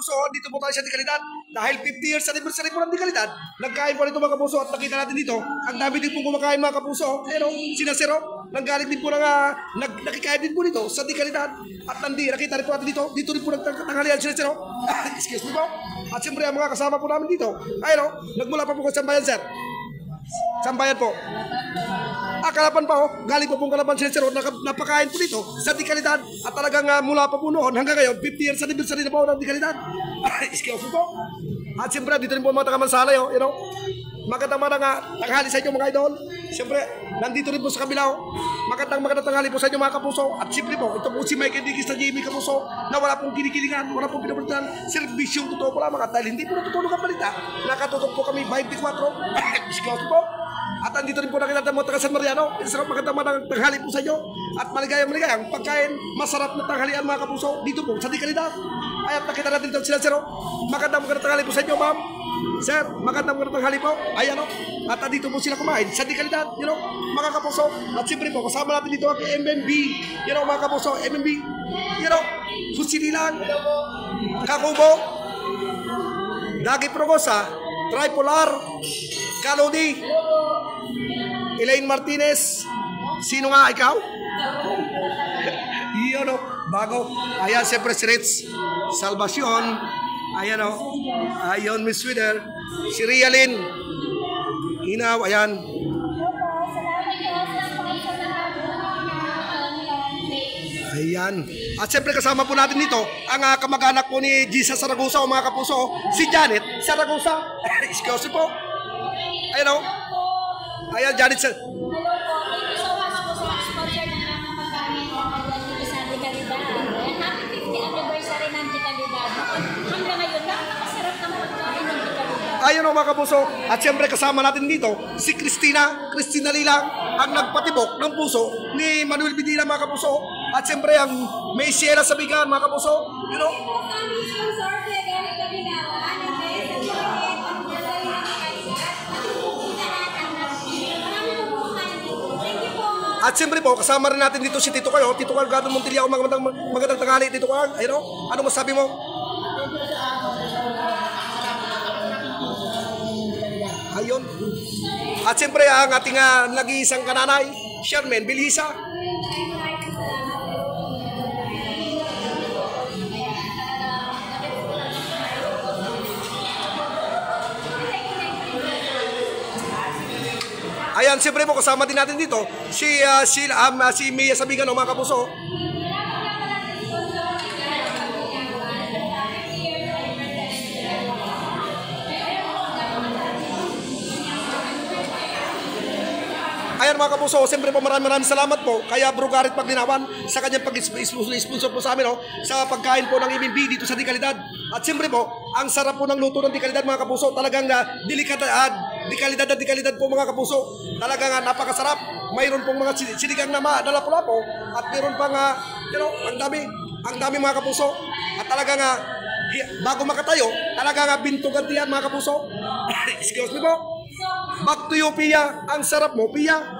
So, dito po tayo sa Dekalidad. Dahil 50 years anniversary po ng Dekalidad, nagkain po dito mga kapuso at nakita natin dito, ang dami din po kumakain mga kapuso. Pero, sina Siro, nanggaling din po ng, nakikain din po dito sa Dekalidad. At nakita rin po natin dito rin po nagtanghalian sila Siro. Excuse me po. At siyempre, ang mga kasama po namin dito, ayun o, nagmula pa po sa Sambayan, sir. Sambayan po. Kalapan pa galing po pong Kalapan sila Sir, napakain po dito sa Dekalidad at talagang mula pa po noon hanggang ngayon 50 years anniversary na po ng Dekalidad. Excuse me po. At siyempre dito rin po mga taga-Mansalay, you know. Magandang tanghali sa inyo mga idol. Siyempre nandito rin po sa kabila. Magandang tanghali po sa inyo mga kapuso. At siyempre po ito po si Mike Digis na Jamie Kapuso na wala pong kinikilingan, wala pong pinapalitan. Serbisyong totoo po lamang at dahil hindi po natutulog ang balita, nakatutok po kami 24. Excuse me po. At andito rin po nakita mo taga San Mariano. Isang magandang tanghali po sa inyo. At maligayang pagkain, masarap na tanghalian mga kapuso dito po sa Dekalidad. Ay at nakita natin dito sila Sir. Magandang tanghali po sa inyo ma'am. Sir, magandang tanghali po. Ayan o. At andito po sila kumain sa Dekalidad, you know, mga kapuso. At siyempre po kasama natin dito ang MMB, you know mga kapuso, MMB, you know, Susinilan, Kakubo, Dagi Progosa, Tripolar, Kalodi, Elaine Martinez. Sino nga ikaw? Yun o, bago. Ayan, siyempre si Ritz Salvacion. Ayan o. Ayan, Miss Wither. Si Rialyn Hinaw, ayan. Ayan. At siyempre kasama po natin dito ang kamag-anak po ni Jesus Saragosa o mga kapuso, si Janet Saragosa. Excuse me po. Ayan o. Ayan, Janet Sir. Hello po. Thank you so much po sa sponsor ng aming pagkain dito sa Dekalidad. Happy 50th anniversary ng Dekalidad. Hanggang ngayon, napakasarap ng pagkain ng Dekalidad. Ayun o mga kapuso. At siyempre kasama natin dito si Cristina Lilang, ang nagpatibok ng puso ni Manuel Bidina mga kapuso. At siyempre ang May Siela Sabigan mga kapuso. You know? At siyempre po, kasama rin natin dito si Tito Carl. Tito Carl Gado Montilla, magandang tanghali, Tito Carl. Ayun o, ano masabi mo? Ayun. At siyempre ang ating nag-iisang kananay, Sherman Bilhisa. Ayan, siyempre po kasama din natin dito si Mia Sabigan o mga kapuso. Ayan mga kapuso, siyempre po maraming salamat po kaya Brugarit Paglinawan sa kanyang pag-sponsor po sa amin sa pagkain po ng MMB dito sa Dekalidad. At siyempre po, ang sarap po ng luto ng Dekalidad mga kapuso, talagang Dekalidad po mga kapuso. Talagang napakasarap. Mayroon pong mga sinigang na dala-pula-po at mayroon pang ang dami mga kapuso. At talagang bago makatayo, talagang bintugan diyan mga kapuso. Excuse me po. Back to you, Pia. Ang sarap mo, Pia.